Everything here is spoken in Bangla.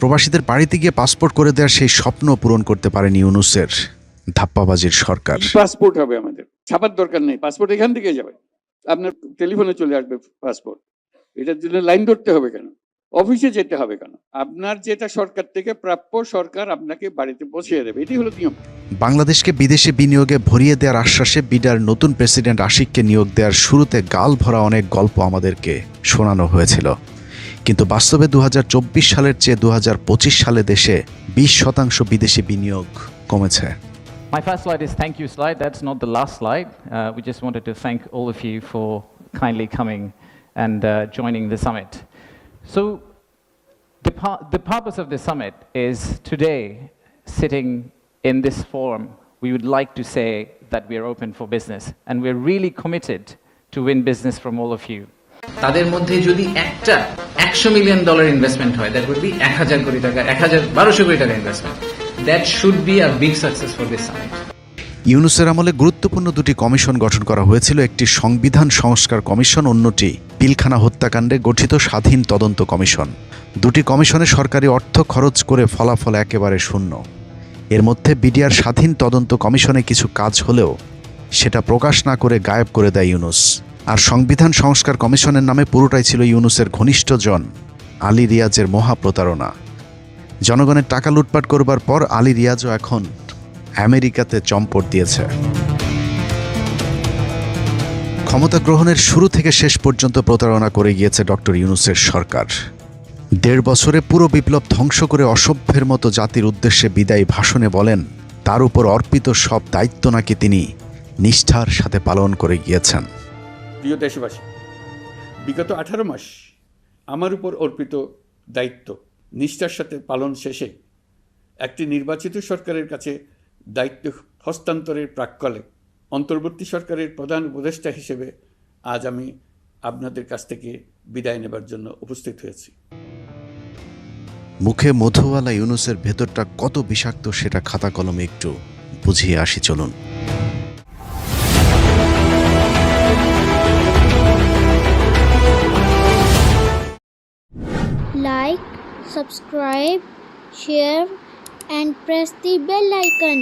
প্রবাসীদের বাড়িতে গিয়ে পাসপোর্ট করে দেওয়ার সেই স্বপ্ন পূরণ করতে পারেনি ইউনূসের ধাপ্পাবাজির সরকার। পাসপোর্ট হবে আমাদের, ছাপার দরকার নেই, পাসপোর্ট এখান থেকে যাবে, আপনার টেলিফোনে চলে আসবে পাসপোর্ট। এটার জন্য লাইন ধরতে হবে কেন, অফিসে যেতে হবে কেন? আপনার যেটা সরকার থেকে প্রাপ্য সরকার আপনাকে বাড়িতে পৌঁছে দেবে, এটি হলো নিয়ম। বাংলাদেশকে বিদেশি বিনিয়োগে ভরিয়ে দেওয়ার আশ্বাসে বিডার নতুন প্রেসিডেন্ট আশিককে নিয়োগ দেওয়ার শুরুতে গাল ভরা অনেক গল্প আমাদেরকে শোনানো হয়েছিল, কিন্তু বাস্তবে 2024 সালের চেয়ে 2025 সালে দেশে 20% বিদেশি বিনিয়োগ কমেছে। My first slide is thank you slide. That's not the last slide. We just wanted to thank all of you for kindly coming and joining the summit. So the purpose of the summit is today, sitting in this forum, we would like to say that we are open for business and we're really committed to win business from all of you. তাদের মধ্যে যদি একটা $100 মিলিয়ন ইনভেস্টমেন্ট হয়, দ্যাট উড বি 1000 কোটি টাকা, 1200 কোটি টাকা investment. That should be a big success for this summit. ইউনূসের আমলে গুরুত্বপূর্ণ দুটি কমিশন গঠন করা হয়েছিল, একটি সংবিধান সংস্কার কমিশন, অন্যটি পিলখানা হত্যাকাণ্ডে গঠিত স্বাধীন তদন্ত কমিশন। দুটি কমিশনে সরকারি অর্থ খরচ করে ফলাফল একেবারে শূন্য। এর মধ্যে বিডিআর স্বাধীন তদন্ত কমিশনে কিছু কাজ হলেও সেটা প্রকাশ না করে গায়েব করে দেয় ইউনূস। আর সংবিধান সংস্কার কমিশনের নামে পুরোটাই ছিল ইউনূসের ঘনিষ্ঠজন আলী রিয়াজের মহা প্রতারণা। জনগণের টাকা লুটপাট করবার পর আলী রিয়াজও এখন আমেরিকাতে চম্পট দিয়েছে। ক্ষমতা গ্রহণের শুরু থেকে শেষ পর্যন্ত প্রতারণা করে গিয়েছে ডক্টর ইউনূসের সরকার। 1.5 বছরে পুরো বিপ্লব ধ্বংস করে অসভ্যের মতো জাতির উদ্দেশ্যে বিদায়ী ভাষণে বলেন তার উপর অর্পিত সব দায়িত্ব নাকি তিনি নিষ্ঠার সাথে পালন করে গিয়েছেন। প্রিয় দেশবাসী, বিগত 18 মাস আমার উপর অর্পিত দায়িত্ব নিষ্ঠার সাথে পালন শেষে একটি নির্বাচিত সরকারের কাছে দায়িত্ব হস্তান্তরের প্রাক্কালে অন্তর্বর্তী সরকারের প্রধান উপদেষ্টা হিসেবে আজ আমি আপনাদের কাছ থেকে বিদায় নেবার জন্য উপস্থিত হয়েছি। মুখে মধুওয়ালা ইউনূসের ভেতরটা কত বিষাক্ত সেটা খাতা কলমে একটু বুঝিয়ে আসি চলুন। Like, subscribe, share and press the bell icon.